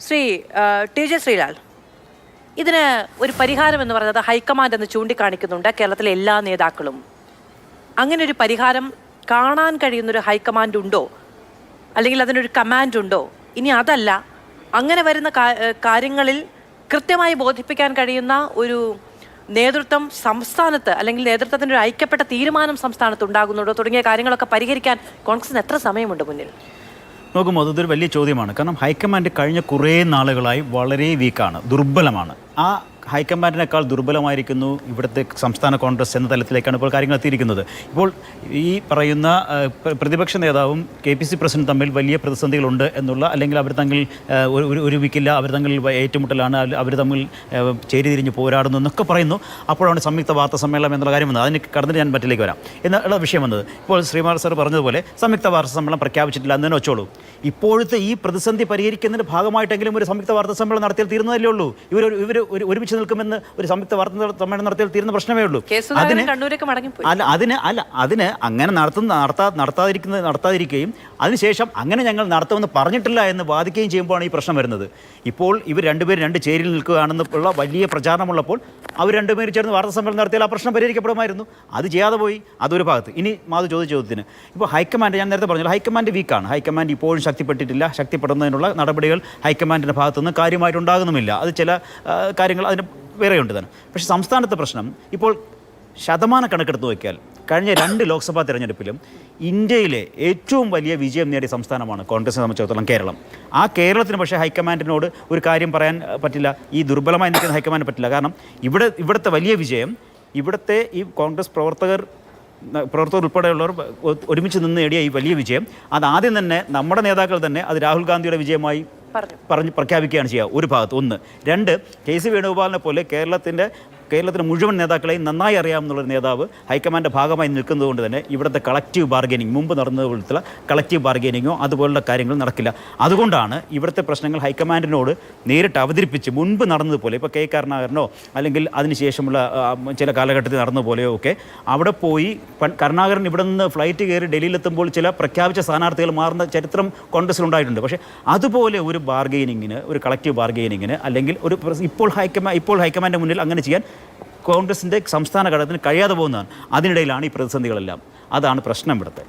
Shri T J Sreelal, ഇതിന് ഒരു പരിഹാരം എന്ന് പറയുന്നത് ഹൈക്കമാൻഡ് എന്ന് ചൂണ്ടിക്കാണിക്കുന്നുണ്ട് കേരളത്തിലെ എല്ലാ നേതാക്കളും. അങ്ങനെ ഒരു പരിഹാരം കാണാൻ കഴിയുന്നൊരു ഹൈക്കമാൻഡ് ഉണ്ടോ, അല്ലെങ്കിൽ അതിനൊരു കമാൻഡ് ഉണ്ടോ? ഇനി അതല്ല, അങ്ങനെ വരുന്ന കാര്യങ്ങളിൽ കൃത്യമായി ബോധിപ്പിക്കാൻ കഴിയുന്ന ഒരു നേതൃത്വം സംസ്ഥാനത്ത്, അല്ലെങ്കിൽ നേതൃത്വത്തിൻ്റെ ഒരു ഐക്യപ്പെട്ട തീരുമാനം സംസ്ഥാനത്ത് ഉണ്ടാകുന്നുണ്ടോ തുടങ്ങിയ കാര്യങ്ങളൊക്കെ പരിഹരിക്കാൻ കോൺഗ്രസിന് എത്ര സമയമുണ്ട് മുന്നിൽ? നോക്കുമ്പോൾ അതൊരു വലിയ ചോദ്യമാണ്. കാരണം ഹൈക്കമാൻഡ് കഴിഞ്ഞ കുറേ നാളുകളായി വളരെ വീക്കാണ്, ദുർബലമാണ്. ആ ഹൈക്കമാൻഡിനേക്കാൾ ദുർബലമായിരിക്കുന്നു ഇവിടുത്തെ സംസ്ഥാന കോൺഗ്രസ് എന്ന തലത്തിലേക്കാണ് ഇപ്പോൾ കാര്യങ്ങൾ എത്തിയിരിക്കുന്നത്. ഇപ്പോൾ ഈ പറയുന്ന പ്രതിപക്ഷ നേതാവും KPC പ്രസിഡന്റ് തമ്മിൽ വലിയ പ്രതിസന്ധികളുണ്ട് എന്നുള്ള, അല്ലെങ്കിൽ അവർ തമ്മിൽ ഒരുമിക്കില്ല, അവർ തമ്മിൽ ഏറ്റുമുട്ടലാണ്, അവർ തമ്മിൽ ചേരിതിരിഞ്ഞ് പോരാടുന്നു എന്നൊക്കെ പറയുന്നു. അപ്പോഴാണ് സംയുക്ത വാർത്താ സമ്മേളനം എന്നുള്ള കാര്യം വന്നത്. അതിന് കടന്നിട്ട് ഞാൻ മറ്റിലേക്ക് വരാം എന്നുള്ള വിഷയം വന്നത്. ഇപ്പോൾ ശ്രീമാർ സാർ പറഞ്ഞതുപോലെ സംയുക്ത വാർത്താ സമ്മേളനം പ്രഖ്യാപിച്ചിട്ടില്ല എന്ന് തന്നെ വെച്ചോളൂ. ഇപ്പോഴത്തെ ഈ പ്രതിസന്ധി പരിഹരിക്കുന്നതിൻ്റെ ഭാഗമായിട്ടെങ്കിലും ഒരു സംയുക്ത വാർത്താ സമ്മേളനം നടത്തിയാൽ തീരുന്നതല്ലേ ഉള്ളൂ. ഇവർ ഒരുമിച്ച് നിൽക്കുമെന്ന് ഒരു സംയുക്ത വാർത്താ സമ്മേളനം നടത്തിയാൽ തീരുന്ന പ്രശ്നമേ ഉള്ളൂ. അതിന് അങ്ങനെ നടത്താതിരിക്കുകയും അതിനുശേഷം അങ്ങനെ ഞങ്ങൾ നടത്തുമെന്ന് പറഞ്ഞിട്ടില്ല എന്ന് വാദിക്കുകയും ചെയ്യുമ്പോഴാണ് ഈ പ്രശ്നം വരുന്നത്. ഇപ്പോൾ ഇവർ രണ്ടുപേരും രണ്ട് ചേരിയിൽ നിൽക്കുകയാണെന്നുള്ള വലിയ പ്രചാരണമുള്ളപ്പോൾ അവർ രണ്ടുപേരും ചേർന്ന് വാർത്താ സമ്മേളനം നടത്തിയാൽ ആ പ്രശ്നം പരിഹരിക്കപ്പെടുമായിരുന്നു. അത് ചെയ്യാതെ പോയി. അതൊരു ഭാഗത്ത്. ഇനി മാധു ചോദ്യത്തിന് ഇപ്പോൾ ഹൈക്കമാൻഡ്, ഞാൻ നേരത്തെ പറഞ്ഞല്ലോ, ഹൈക്കമാൻഡ് വീക്കാണ്. ഹൈക്കമാൻഡ് ഇപ്പോഴും ശക്തിപ്പെട്ടിട്ടില്ല. ശക്തിപ്പെടുന്നതിനുള്ള നടപടികൾ ഹൈക്കമാൻഡിൻ്റെ ഭാഗത്തുനിന്ന് കാര്യമായിട്ടുണ്ടാകുന്നുമില്ല. അത് ചില കാര്യങ്ങൾ അതിന് വേറെയുണ്ട് തന്നെ. പക്ഷേ സംസ്ഥാനത്തെ പ്രശ്നം ഇപ്പോൾ ശതമാന കണക്കെടുത്ത് നോക്കിയാൽ കഴിഞ്ഞ 2 ലോക്സഭാ തിരഞ്ഞെടുപ്പിലും ഇന്ത്യയിലെ ഏറ്റവും വലിയ വിജയം നേടിയ സംസ്ഥാനമാണ് കോൺഗ്രസിനെ സംബന്ധിച്ചിടത്തോളം കേരളം. ആ കേരളത്തിന് പക്ഷേ ഹൈക്കമാൻഡിനോട് ഒരു കാര്യം പറയാൻ പറ്റില്ല. ഈ ദുർബലമായി നിൽക്കുന്ന ഹൈക്കമാൻഡിന് പറ്റില്ല. കാരണം ഇവിടുത്തെ വലിയ വിജയം, ഇവിടുത്തെ ഈ കോൺഗ്രസ് പ്രവർത്തകർ ഉൾപ്പെടെയുള്ളവർ ഒരുമിച്ച് നിന്ന് നേടിയ ഈ വലിയ വിജയം, അത് ആദ്യം തന്നെ നമ്മുടെ നേതാക്കൾ തന്നെ അത് രാഹുൽ ഗാന്ധിയുടെ വിജയമായി പ്രഖ്യാപിക്കുകയാണ് ചെയ്യുക. ഒരു ഭാഗത്ത്. 1. 2, KC വേണുഗോപാലിനെ പോലെ കേരളത്തിലെ മുഴുവൻ നേതാക്കളെയും നന്നായി അറിയാമെന്നുള്ളൊരു നേതാവ് ഹൈക്കമാൻഡിൻ്റെ ഭാഗമായി നിൽക്കുന്നതുകൊണ്ട് തന്നെ ഇവിടുത്തെ കളക്റ്റീവ് ബാർഗനിങ്, മുമ്പ് നടന്നതുപോലത്തുള്ള കളക്റ്റീവ് ബാർഗനിങ്ങോ അതുപോലുള്ള കാര്യങ്ങൾ നടക്കില്ല. അതുകൊണ്ടാണ് ഇവിടുത്തെ പ്രശ്നങ്ങൾ ഹൈക്കമാൻഡിനോട് നേരിട്ട് അവതരിപ്പിച്ച് മുൻപ് നടന്നതുപോലെ, ഇപ്പോൾ കരുണാകരനോ അല്ലെങ്കിൽ അതിനുശേഷമുള്ള ചില കാലഘട്ടത്തിൽ നടന്നതുപോലെയോ ഒക്കെ അവിടെ പോയി കരുണാകരൻ ഇവിടെ നിന്ന് ഫ്ലൈറ്റ് കയറി ഡൽഹിയിലെത്തുമ്പോൾ ചില പ്രഖ്യാപിച്ച സ്ഥാനാർത്ഥികൾ മാറുന്ന ചരിത്രം കോൺഗ്രസിലുണ്ടായിട്ടുണ്ട്. പക്ഷേ അതുപോലെ ഒരു ബാർഗെയിനിങ്ങിന്, ഒരു കളക്റ്റീവ് ബാർഗെയിനിങ്ങിന്, അല്ലെങ്കിൽ ഇപ്പോൾ ഹൈക്കമാൻഡിൻ്റെ മുന്നിൽ അങ്ങനെ ചെയ്യാൻ കോൺഗ്രസിൻ്റെ സംസ്ഥാന ഘടകത്തിന് കഴിയാതെ പോകുന്നതാണ്. അതിനിടയിലാണ് ഈ പ്രതിസന്ധികളെല്ലാം. അതാണ് പ്രശ്നം ഇവിടുത്തെ.